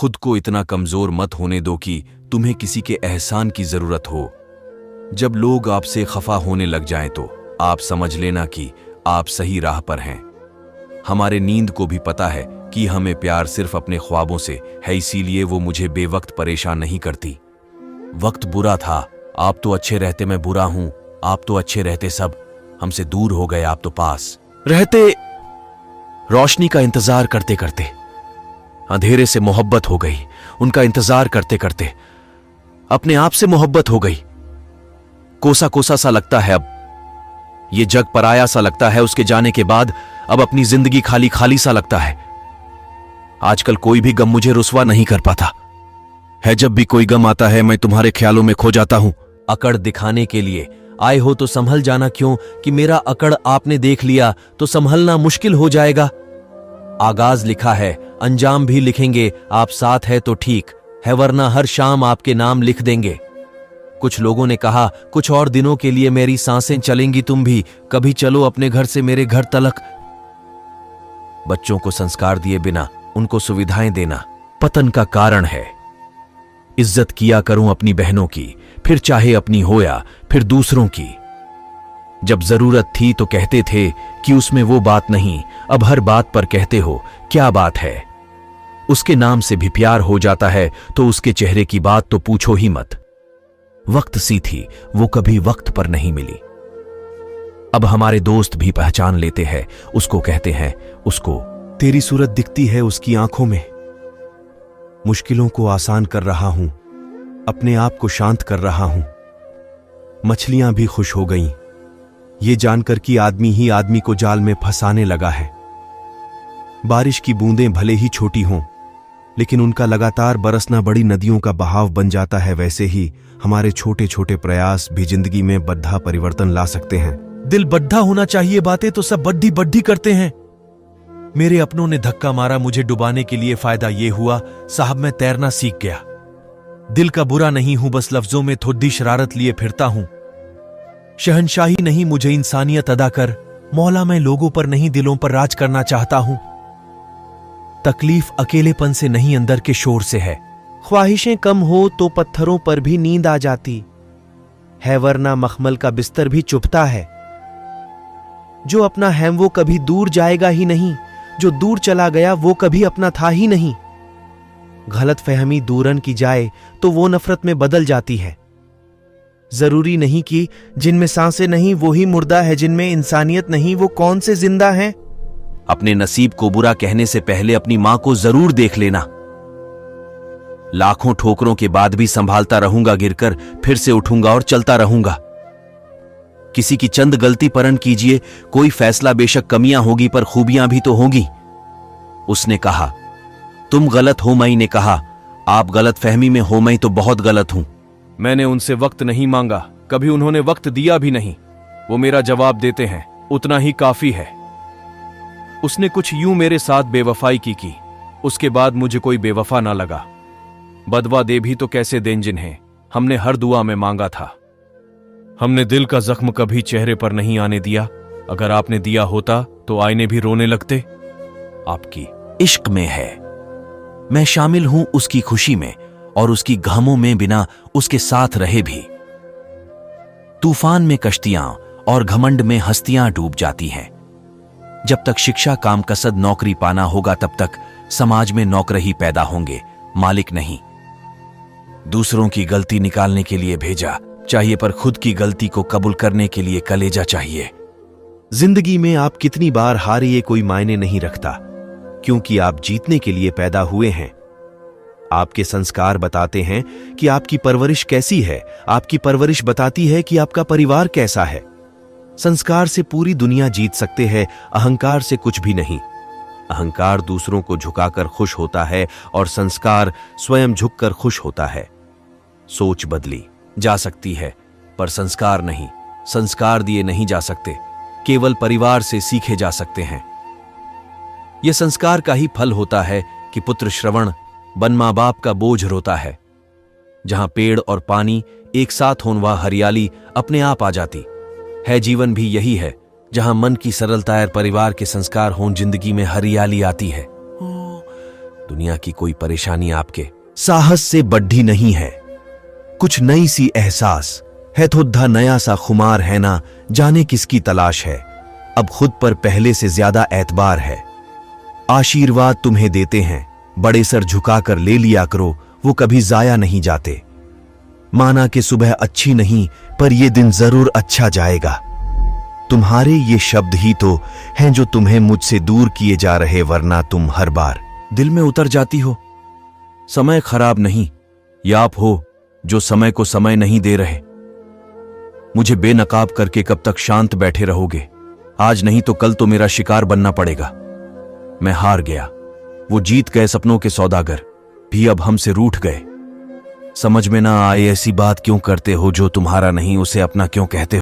खुद को इतना कमजोर मत होने दो कि तुम्हें किसी के एहसान की जरूरत हो। जब लोग आपसे खफा होने लग जाएं तो आप समझ लेना कि आप सही राह पर हैं। हमारे नींद को भी पता है कि हमें प्यार सिर्फ अपने ख्वाबों से है, इसीलिए वो मुझे बेवक्त परेशान नहीं करती। वक्त बुरा था, आप तो अच्छे रहते, मैं बुरा हूं, आप तो अच्छे रहते, सब हमसे दूर हो गए, आप तो पास रहते। रोशनी का इंतजार करते करते अंधेरे से मोहब्बत हो गई, उनका इंतजार करते करते अपने आप से मोहब्बत हो गई। कोसा कोसा सा लगता है अब, ये जग पराया सा लगता है उसके जाने के बाद। अब अपनी जिंदगी खाली खाली सा लगता है। आजकल कोई भी गम मुझे रुस्वा नहीं कर पाता है। जब भी कोई गम आता है मैं तुम्हारे ख्यालों में खो जाता हूं। अकड़ दिखाने के लिए आए हो तो संभल जाना, क्यों कि मेरा अकड़ आपने देख लिया तो संभलना मुश्किल हो जाएगा। आगाज लिखा है, अंजाम भी लिखेंगे, आप साथ है तो ठीक है, वरना हर शाम आपके नाम लिख देंगे। कुछ लोगों ने कहा कुछ और दिनों के लिए मेरी सांसें चलेंगी, तुम भी कभी चलो अपने घर से मेरे घर तलक। बच्चों को संस्कार दिए बिना उनको सुविधाएं देना पतन का कारण है। इज्जत किया करूं अपनी बहनों की, फिर चाहे अपनी हो या फिर दूसरों की। जब जरूरत थी तो कहते थे कि उसमें वो बात नहीं, अब हर बात पर कहते हो क्या बात है। उसके नाम से भी प्यार हो जाता है तो उसके चेहरे की बात तो पूछो ही मत। वक्त सी थी वो कभी वक्त पर नहीं मिली। अब हमारे दोस्त भी पहचान लेते हैं उसको, कहते हैं उसको, तेरी सूरत दिखती है उसकी आंखों में। मुश्किलों को आसान कर रहा हूं, अपने आप को शांत कर रहा हूं। मछलियां भी खुश हो गईं ये जानकर कि आदमी ही आदमी को जाल में फंसाने लगा है। बारिश की बूंदें भले ही छोटी हों लेकिन उनका लगातार बरसना बड़ी नदियों का बहाव बन जाता है। वैसे ही हमारे छोटे छोटे प्रयास भी जिंदगी में बड़ा परिवर्तन ला सकते हैं। दिल बड्ढा होना चाहिए, बातें तो सब बड्ढी बड्ढी करते हैं। मेरे अपनों ने धक्का मारा मुझे डुबाने के लिए, फायदा ये हुआ साहब मैं तैरना सीख गया। दिल का बुरा नहीं हूं, बस लफ्जों में थोड़ी शरारत लिए फिरता हूं। शहनशाही नहीं मुझे इंसानियत अदा कर, मौला मैं लोगों पर नहीं दिलों पर राज करना चाहता हूं। तकलीफ अकेलेपन से नहीं अंदर के शोर से है। ख्वाहिशें कम हो तो पत्थरों पर भी नींद आ जाती है, वरना मखमल का बिस्तर भी चुभता है। जो अपना है वो कभी दूर जाएगा ही नहीं, जो दूर चला गया वो कभी अपना था ही नहीं। गलत फहमी दूरन की जाए तो वो नफरत में बदल जाती है। जरूरी नहीं कि जिनमें सांसें नहीं वो ही मुर्दा है, जिनमें इंसानियत नहीं वो कौन से जिंदा हैं। अपने नसीब को बुरा कहने से पहले अपनी मां को जरूर देख लेना। लाखों ठोकरों के बाद भी संभालता रहूंगा, गिरकर फिर से उठूंगा और चलता रहूंगा। किसी की चंद गलती परन कीजिए, कोई फैसला बेशक कमियां होगी पर खूबियां भी तो होंगी। उसने कहा तुम गलत हो, मई ने कहा आप गलत फहमी में हो, मैं तो बहुत गलत हूं। मैंने उनसे वक्त नहीं मांगा, कभी उन्होंने वक्त दिया भी नहीं। वो मेरा जवाब देते हैं, उतना ही काफी है। उसने कुछ यूं मेरे साथ बेवफाई की, उसके बाद मुझे कोई बेवफा ना लगा। बदवा दे भी तो कैसे दें जिन्हें हमने हर दुआ में मांगा था। हमने दिल का जख्म कभी चेहरे पर नहीं आने दिया, अगर आपने दिया होता तो आईने भी रोने लगते। आपकी इश्क में है, मैं शामिल हूं उसकी खुशी में और उसकी गमों में, बिना उसके साथ रहे भी। तूफान में कश्तियां और घमंड में हस्तियां डूब जाती हैं। जब तक शिक्षा काम कसद नौकरी पाना होगा तब तक समाज में नौकर ही पैदा होंगे, मालिक नहीं। दूसरों की गलती निकालने के लिए भेजा चाहिए पर खुद की गलती को कबूल करने के लिए कलेजा चाहिए। जिंदगी में आप कितनी बार हारे ये कोई मायने नहीं रखता, क्योंकि आप जीतने के लिए पैदा हुए हैं। आपके संस्कार बताते हैं कि आपकी परवरिश कैसी है, आपकी परवरिश बताती है कि आपका परिवार कैसा है। संस्कार से पूरी दुनिया जीत सकते हैं, अहंकार से कुछ भी नहीं। अहंकार दूसरों को झुकाकर खुश होता है और संस्कार स्वयं झुककर खुश होता है। सोच बदली जा सकती है पर संस्कार नहीं। संस्कार दिए नहीं जा सकते, केवल परिवार से सीखे जा सकते हैं। यह संस्कार का ही फल होता है कि पुत्र श्रवण बन मां बाप का बोझ रोता है। जहां पेड़ और पानी एक साथ हों वहां हरियाली अपने आप आ जाती है। जीवन भी यही है, जहां मन की सरलता और परिवार के संस्कार हों जिंदगी में हरियाली आती है। दुनिया की कोई परेशानी आपके साहस से बढ़ी नहीं है। कुछ नई सी एहसास है, थोड़ा नया सा खुमार है ना, जाने किसकी तलाश है। अब खुद पर पहले से ज्यादा एतबार है। आशीर्वाद तुम्हें देते हैं, बड़े सर झुकाकर ले लिया करो, वो कभी जाया नहीं जाते। माना कि सुबह अच्छी नहीं, पर ये दिन जरूर अच्छा जाएगा। तुम्हारे ये शब्द ही तो हैं जो तुम्हें मुझसे दूर किए जा रहे, वरना तुम हर बार दिल में उतर जाती हो। समय खराब नहीं, या आप हो जो समय को समय नहीं दे रहे। मुझे बेनकाब करके कब तक शांत बैठे रहोगे? आज नहीं तो कल तो मेरा शिकार बनना पड़ेगा। मैं हार गया। वो जीत गए सपनों के सौदागर भी अब हमसे रूठ गए। समझ में ना आए ऐसी बात क्यों करते हो, जो तुम्हारा नहीं उसे अपना क्यों कहते हो?